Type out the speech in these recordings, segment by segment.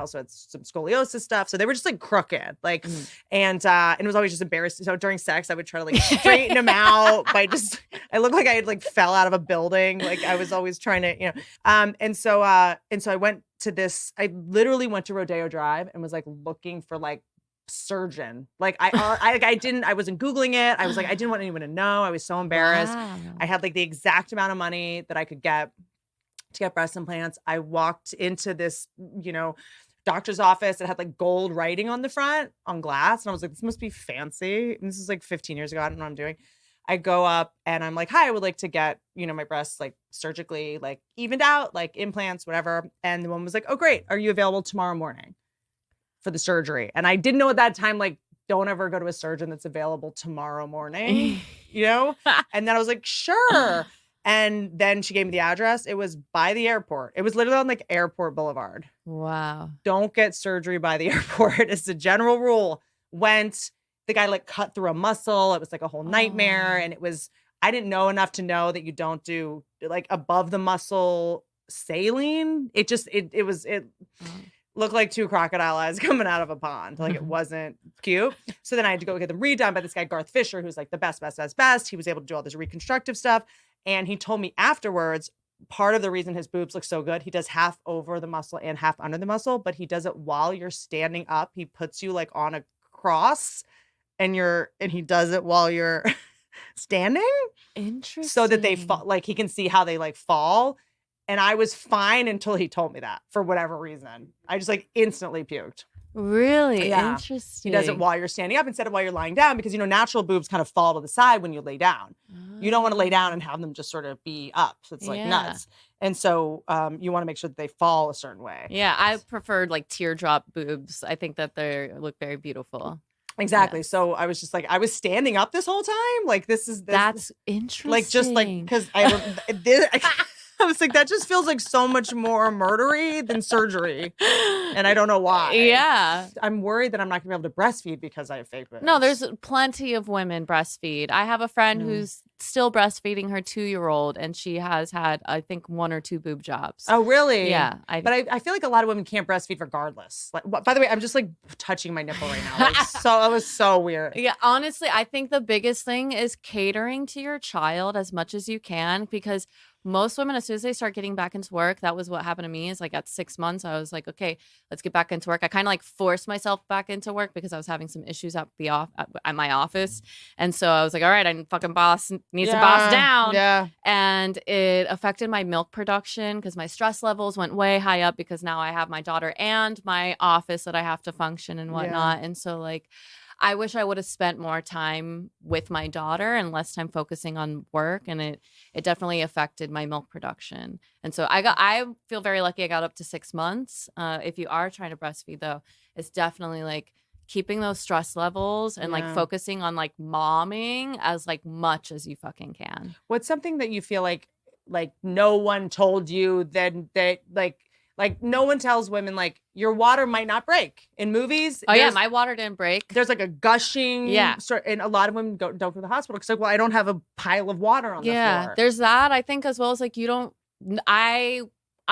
also had some scoliosis stuff. So they were just like crooked, like, and it was always just embarrassing. So during sex, I would try to like straighten them out by I looked like I had like fell out of a building. Like I was always trying to, and so I went to this, I literally went to Rodeo Drive and was like looking for like surgeon. Like I wasn't Googling it. I was like, I didn't want anyone to know. I was so embarrassed. Wow. I had like the exact amount of money that I could get to get breast implants. I walked into this, doctor's office. It had like gold writing on the front on glass. And I was like, this must be fancy. And this is like 15 years ago. I don't know what I'm doing. I go up and I'm like, hi, I would like to get, my breasts like surgically like evened out, like implants, whatever. And the woman was like, oh, great. Are you available tomorrow morning for the surgery? And I didn't know at that time, like, don't ever go to a surgeon that's available tomorrow morning, And then I was like, sure. And then she gave me the address. It was by the airport. It was literally on like Airport Boulevard. Wow. Don't get surgery by the airport. It's a general rule. The guy like cut through a muscle. It was like a whole nightmare. And I didn't know enough to know that you don't do like above the muscle saline. It looked like two crocodile eyes coming out of a pond. Like it wasn't cute. So then I had to go get them redone by this guy, Garth Fisher, who's like the best. He was able to do all this reconstructive stuff. And he told me afterwards, part of the reason his boobs look so good, he does half over the muscle and half under the muscle, but he does it while you're standing up. He puts you like on a cross and he does it while you're standing. Interesting. So that they fall, like he can see how they like fall. And I was fine until he told me that for whatever reason. I just like instantly puked. Really? Yeah. Interesting. He does it while you're standing up instead of while you're lying down because, natural boobs kind of fall to the side when you lay down. You don't want to lay down and have them just sort of be up. So it's like nuts. And so you want to make sure that they fall a certain way. Yeah, I preferred like teardrop boobs. I think that they look very beautiful. Exactly. Yes. So I was just like, I was standing up this whole time. Like that's interesting. Like just like because I was like, that just feels like so much more murdery than surgery. And I don't know why. Yeah. I'm worried that I'm not going to be able to breastfeed because I have fake boobs. No, there's plenty of women breastfeed. I have a friend who's still breastfeeding her 2-year-old, and she has had, I think, 1 or 2 boob jobs. Oh, really? Yeah. But I feel like a lot of women can't breastfeed regardless. Like, by the way, I'm just like touching my nipple right now. It was so weird. Yeah, honestly, I think the biggest thing is catering to your child as much as you can, because most women, as soon as they start getting back into work, that was what happened to me, is like at 6 months, I was like, okay, let's get back into work. I kind of like forced myself back into work because I was having some issues at my office. And so I was like, all right, I fucking boss needs to boss down. Yeah. And it affected my milk production because my stress levels went way high up because now I have my daughter and my office that I have to function and whatnot. And so like, I wish I would have spent more time with my daughter and less time focusing on work. And it definitely affected my milk production. And so I feel very lucky I got up to 6 months. If you are trying to breastfeed though, it's definitely like keeping those stress levels and like focusing on like momming as like much as you fucking can. What's something that you feel like no one told you that like no one tells women like your water might not break in movies? Oh yeah, my water didn't break. There's like a gushing and a lot of women don't go to the hospital because like, well, I don't have a pile of water on the floor. Yeah, there's that. I think as well as like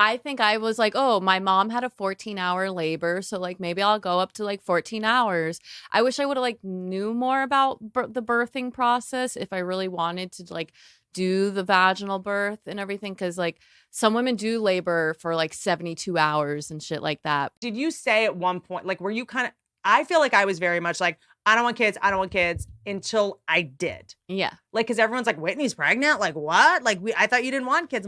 I think I was like, oh, my mom had a 14-hour labor, so like maybe I'll go up to like 14 hours. I wish I would have like knew more about the birthing process if I really wanted to like do the vaginal birth and everything, because like some women do labor for like 72 hours and shit like that. Did you say at one point, like, were you kind of, I feel like I was very much like, I don't want kids until I did. Yeah. Like, because everyone's like, Whitney's pregnant? Like, what? Like, I thought you didn't want kids.